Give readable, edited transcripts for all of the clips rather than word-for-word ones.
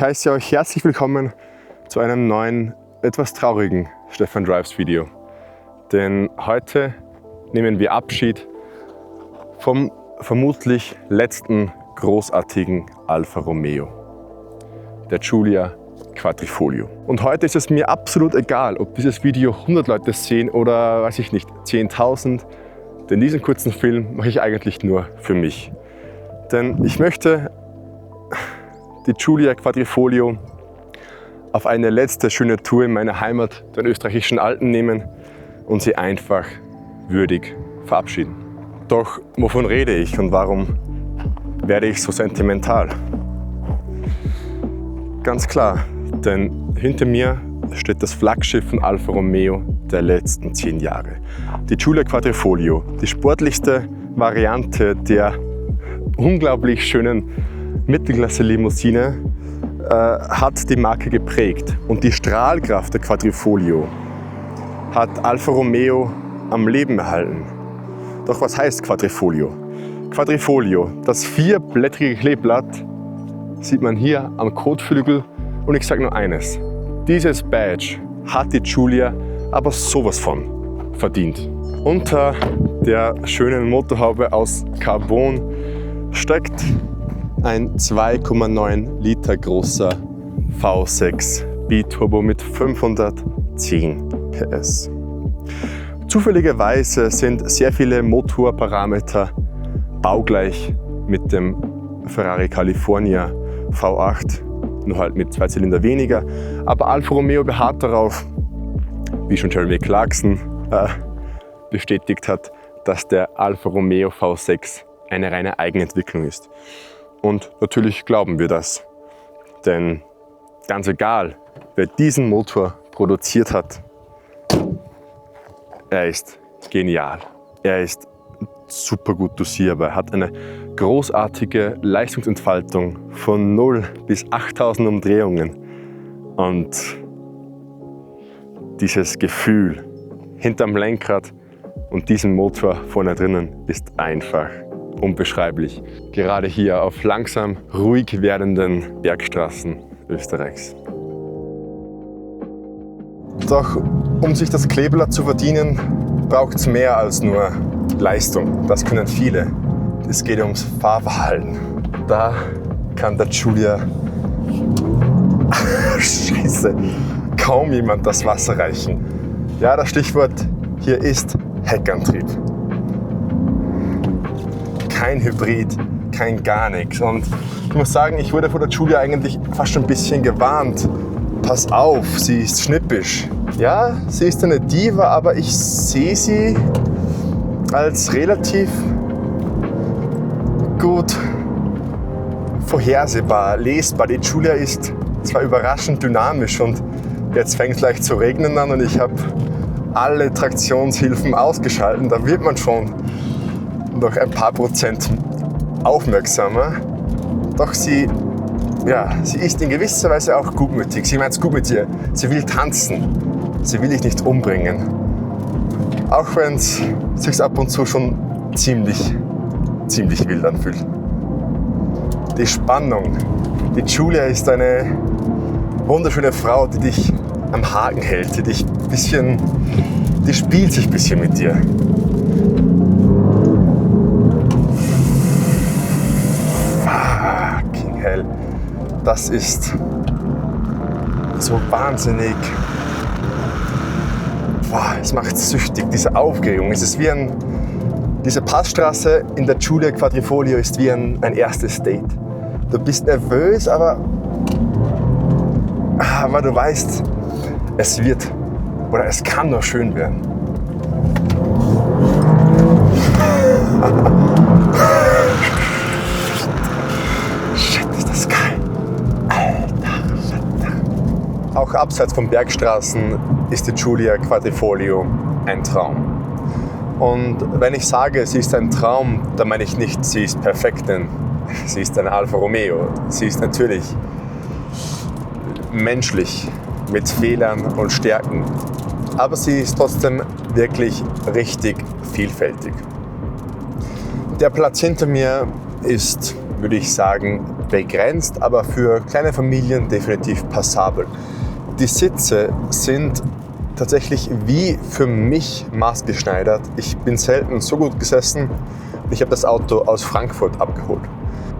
heiße euch herzlich willkommen zu einem neuen, etwas traurigen Stefan Drives Video. Denn heute nehmen wir Abschied vom vermutlich letzten großartigen Alfa Romeo, der Giulia Quadrifoglio. Und heute ist es mir absolut egal, ob dieses Video 100 Leute sehen oder, weiß ich nicht, 10.000. Denn diesen kurzen Film mache ich eigentlich nur für mich. Denn ich möchte die Giulia Quadrifoglio auf eine letzte schöne Tour in meine Heimat, den österreichischen Alpen, nehmen und sie einfach würdig verabschieden. Doch wovon rede ich und warum werde ich so sentimental? Ganz klar, denn hinter mir steht das Flaggschiff von Alfa Romeo der letzten 10 Jahre. Die Giulia Quadrifoglio, die sportlichste Variante der unglaublich schönen Mittelklasse-Limousine, hat die Marke geprägt. Und die Strahlkraft der Quadrifoglio hat Alfa Romeo am Leben erhalten. Doch was heißt Quadrifoglio? Quadrifoglio, das 4-blättrige Kleeblatt, sieht man hier am Kotflügel. Und ich sage nur eines, dieses Badge hat die Giulia aber sowas von verdient. Unter der schönen Motorhaube aus Carbon steckt ein 2,9 Liter großer V6 Biturbo mit 510 PS. Zufälligerweise sind sehr viele Motorparameter baugleich mit dem Ferrari California V8, nur halt mit 2 Zylinder weniger. Aber Alfa Romeo beharrt darauf, wie schon Jeremy Clarkson bestätigt hat, dass der Alfa Romeo V6 eine reine Eigenentwicklung ist. Und natürlich glauben wir das, denn ganz egal, wer diesen Motor produziert hat, er ist genial. Er ist super gut dosierbar, er hat eine großartige Leistungsentfaltung von 0 bis 8000 Umdrehungen. Und dieses Gefühl hinterm Lenkrad und diesem Motor vorne drinnen ist einfach unbeschreiblich. Gerade hier auf langsam ruhig werdenden Bergstraßen Österreichs. Doch um sich das Kleeblatt zu verdienen, braucht es mehr als nur Leistung. Das können viele. Es geht ums Fahrverhalten. Da kann der Giulia Scheiße, kaum jemand das Wasser reichen. Ja, das Stichwort hier ist Heckantrieb. Kein Hybrid, kein gar nichts. Und ich muss sagen, ich wurde von der Giulia eigentlich fast schon ein bisschen gewarnt. Pass auf, sie ist schnippisch. Ja, sie ist eine Diva, aber ich sehe sie als relativ gut vorhersehbar, lesbar. Die Giulia ist zwar überraschend dynamisch und jetzt fängt es gleich zu regnen an und ich habe alle Traktionshilfen ausgeschaltet. Da wird man schon noch ein paar Prozent aufmerksamer. Doch sie ist in gewisser Weise auch gutmütig. Sie meint es gut mit dir. Sie will tanzen. Sie will dich nicht umbringen. Auch wenn es sich ab und zu schon ziemlich wild anfühlt. Die Spannung. Die Giulia ist eine wunderschöne Frau, die dich am Haken hält, die spielt sich ein bisschen mit dir. Fucking hell. Das ist so wahnsinnig. Boah, es macht süchtig, diese Aufregung. Es ist wie diese Passstraße in der Giulia Quadrifoglio ist wie ein erstes Date. Du bist nervös, aber du weißt, es wird oder es kann nur schön werden. Shit, ist das geil. Alter, Alter. Auch abseits von Bergstraßen ist die Giulia Quadrifoglio ein Traum. Und wenn ich sage, sie ist ein Traum, dann meine ich nicht, sie ist perfekt, denn sie ist ein Alfa Romeo. Sie ist natürlich menschlich, mit Fehlern und Stärken. Aber sie ist trotzdem wirklich richtig vielfältig. Der Platz hinter mir ist, würde ich sagen, begrenzt, aber für kleine Familien definitiv passabel. Die Sitze sind tatsächlich wie für mich maßgeschneidert. Ich bin selten so gut gesessen. Ich habe das Auto aus Frankfurt abgeholt.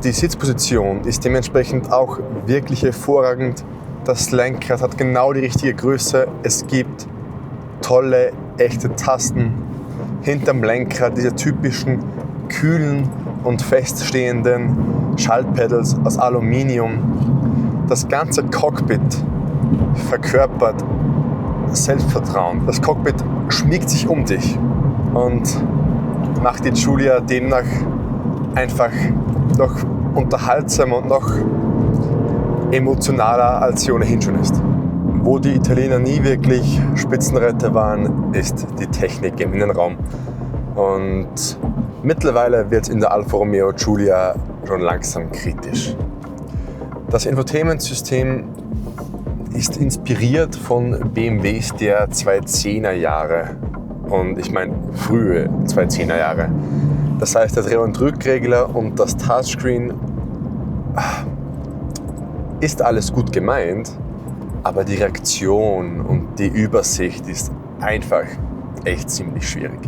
Die Sitzposition ist dementsprechend auch wirklich hervorragend. Das Lenkrad hat genau die richtige Größe. Es gibt tolle, echte Tasten. Hinterm Lenkrad diese typischen kühlen und feststehenden Schaltpedals aus Aluminium. Das ganze Cockpit verkörpert Selbstvertrauen. Das Cockpit schmiegt sich um dich und macht die Giulia demnach einfach noch unterhaltsamer und noch emotionaler, als sie ohnehin schon ist. Wo die Italiener nie wirklich Spitzenreiter waren, ist die Technik im Innenraum. Und mittlerweile wird es in der Alfa Romeo Giulia schon langsam kritisch. Das Infotainment-System ist inspiriert von BMWs der 2010er Jahre. Und ich meine frühe 2010er Jahre. Das heißt, der Dreh- und Drückregler und das Touchscreen ist alles gut gemeint, aber die Reaktion und die Übersicht ist einfach echt ziemlich schwierig.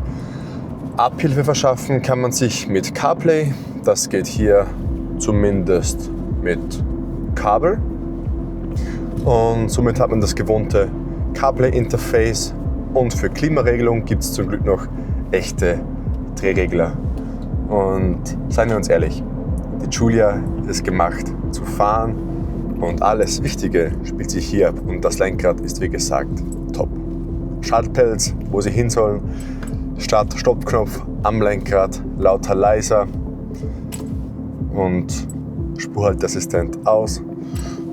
Abhilfe verschaffen kann man sich mit CarPlay. Das geht hier zumindest mit Kabel. Und somit hat man das gewohnte CarPlay-Interface. Und für Klimaregelung gibt es zum Glück noch echte Drehregler. Und seien wir uns ehrlich, die Giulia ist gemacht zu fahren und alles Wichtige spielt sich hier ab. Und das Lenkrad ist wie gesagt top. Schaltpedals, wo sie hin sollen. Start-Stopp-Knopf am Lenkrad, lauter, leiser und Spurhalteassistent aus.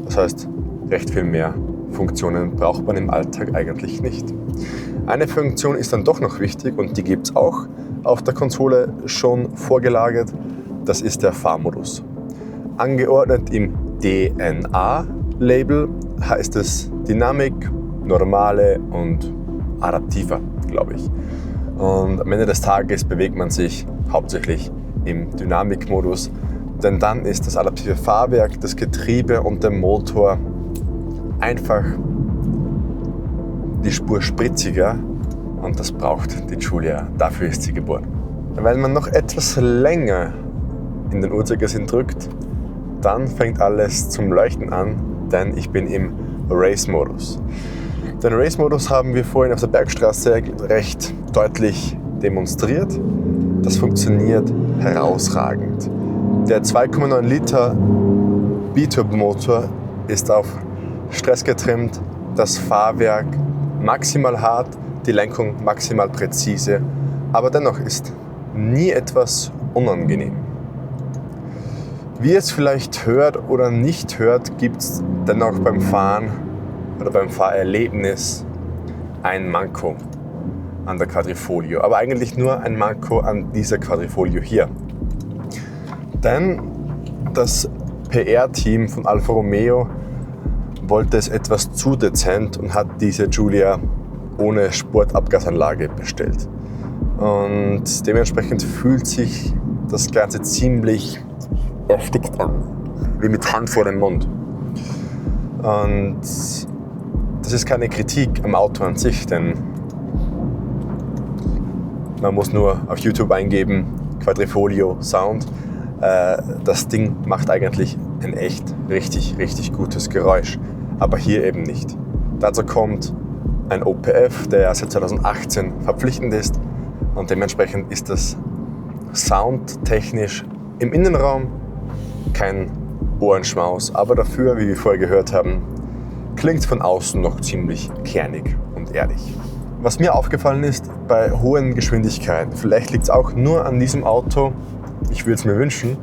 Das heißt, recht viel mehr Funktionen braucht man im Alltag eigentlich nicht. Eine Funktion ist dann doch noch wichtig und die gibt es auch auf der Konsole schon vorgelagert. Das ist der Fahrmodus. Angeordnet im DNA-Label heißt es Dynamik, Normale und Adaptiver, glaube ich. Und am Ende des Tages bewegt man sich hauptsächlich im Dynamikmodus, denn dann ist das adaptive Fahrwerk, das Getriebe und der Motor einfach die Spur spritziger und das braucht die Giulia, dafür ist sie geboren. Wenn man noch etwas länger in den Uhrzeigersinn drückt, dann fängt alles zum Leuchten an, denn ich bin im Race-Modus. Den Race-Modus haben wir vorhin auf der Bergstraße recht deutlich demonstriert. Das funktioniert herausragend. Der 2,9 Liter Biturbomotor ist auf Stress getrimmt, das Fahrwerk maximal hart, die Lenkung maximal präzise, aber dennoch ist nie etwas unangenehm. Wie ihr es vielleicht hört oder nicht hört, gibt es dennoch beim Fahren oder beim Fahrerlebnis ein Manko an der Quadrifoglio, aber eigentlich nur ein Manko an dieser Quadrifoglio hier. Denn das PR-Team von Alfa Romeo wollte es etwas zu dezent und hat diese Giulia ohne Sportabgasanlage bestellt. Und dementsprechend fühlt sich das Ganze ziemlich erstickt an, wie mit Hand vor dem Mund. Und das ist keine Kritik am Auto an sich, denn man muss nur auf YouTube eingeben, Quadrifoglio Sound. Das Ding macht eigentlich ein echt richtig gutes Geräusch, aber hier eben nicht. Dazu kommt ein OPF, der seit 2018 verpflichtend ist und dementsprechend ist das soundtechnisch im Innenraum kein Ohrenschmaus, aber dafür, wie wir vorher gehört haben, klingt von außen noch ziemlich kernig und ehrlich. Was mir aufgefallen ist bei hohen Geschwindigkeiten, vielleicht liegt es auch nur an diesem Auto, ich würde es mir wünschen,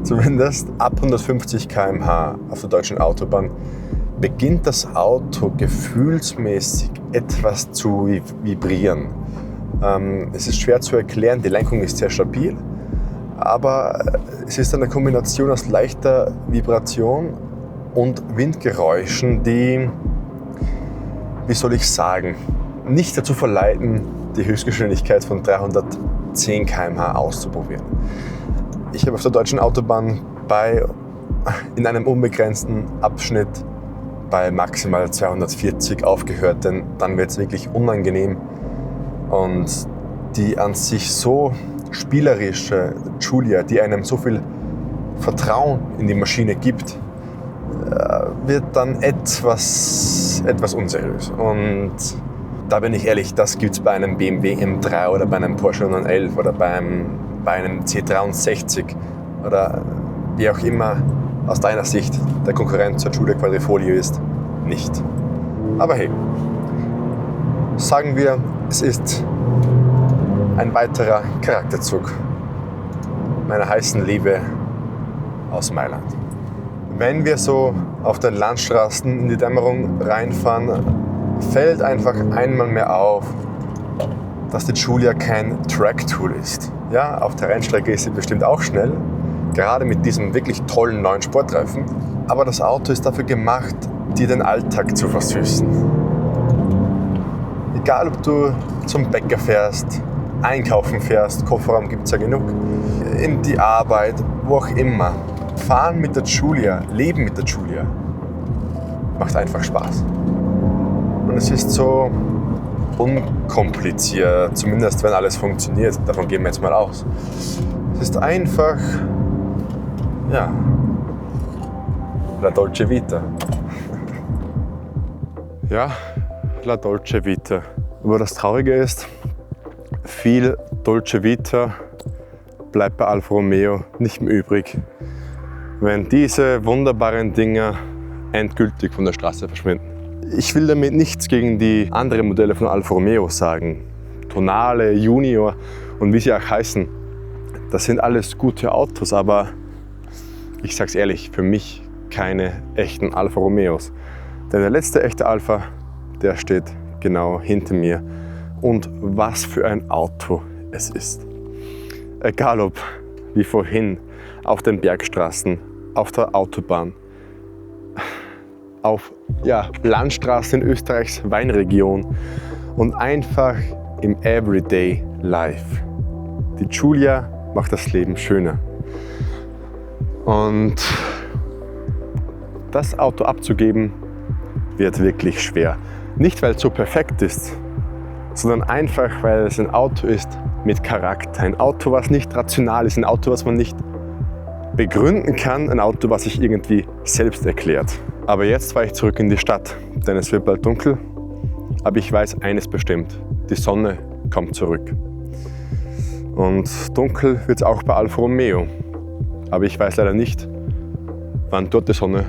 zumindest ab 150 km/h auf der deutschen Autobahn beginnt das Auto gefühlsmäßig etwas zu vibrieren. Es ist schwer zu erklären, die Lenkung ist sehr stabil, aber es ist eine Kombination aus leichter Vibration und Windgeräuschen, die, wie soll ich sagen, nicht dazu verleiten, die Höchstgeschwindigkeit von 310 km/h auszuprobieren. Ich habe auf der deutschen Autobahn bei in einem unbegrenzten Abschnitt bei maximal 240 aufgehört, denn dann wird es wirklich unangenehm. Und die an sich so spielerische Giulia, die einem so viel Vertrauen in die Maschine gibt, wird dann etwas unseriös. Und da bin ich ehrlich, das gibt es bei einem BMW M3 oder bei einem Porsche 911 oder bei einem C63 oder wie auch immer aus deiner Sicht der Konkurrent zur Giulia Quadrifoglio ist, nicht. Aber hey, sagen wir, es ist ein weiterer Charakterzug meiner heißen Liebe aus Mailand. Wenn wir so auf den Landstraßen in die Dämmerung reinfahren, fällt einfach einmal mehr auf, dass die Giulia kein Track-Tool ist. Ja, auf der Rennstrecke ist sie bestimmt auch schnell, gerade mit diesem wirklich tollen neuen Sportreifen. Aber das Auto ist dafür gemacht, dir den Alltag zu versüßen. Egal, ob du zum Bäcker fährst, einkaufen fährst, Kofferraum gibt es ja genug, in die Arbeit, wo auch immer. Fahren mit der Giulia, leben mit der Giulia, macht einfach Spaß. Und es ist so unkompliziert, zumindest wenn alles funktioniert, davon gehen wir jetzt mal aus. Es ist einfach, ja, la dolce vita. Ja, la dolce vita. Aber das Traurige ist, viel dolce vita bleibt bei Alfa Romeo nicht mehr übrig, wenn diese wunderbaren Dinger endgültig von der Straße verschwinden. Ich will damit nichts gegen die anderen Modelle von Alfa Romeo sagen. Tonale, Junior und wie sie auch heißen. Das sind alles gute Autos, aber ich sag's ehrlich, für mich keine echten Alfa Romeos. Denn der letzte echte Alfa, der steht genau hinter mir. Und was für ein Auto es ist. Egal ob, wie vorhin, auf den Bergstraßen, auf der Autobahn, auf Landstraßen in Österreichs Weinregion und einfach im Everyday Life. Die Giulia macht das Leben schöner. Und das Auto abzugeben, wird wirklich schwer. Nicht, weil es so perfekt ist, sondern einfach, weil es ein Auto ist mit Charakter. Ein Auto, was nicht rational ist, ein Auto, was man nicht begründen kann, ein Auto, was sich irgendwie selbst erklärt. Aber jetzt fahre ich zurück in die Stadt, denn es wird bald dunkel. Aber ich weiß eines bestimmt, die Sonne kommt zurück. Und dunkel wird es auch bei Alfa Romeo. Aber ich weiß leider nicht, wann dort die Sonne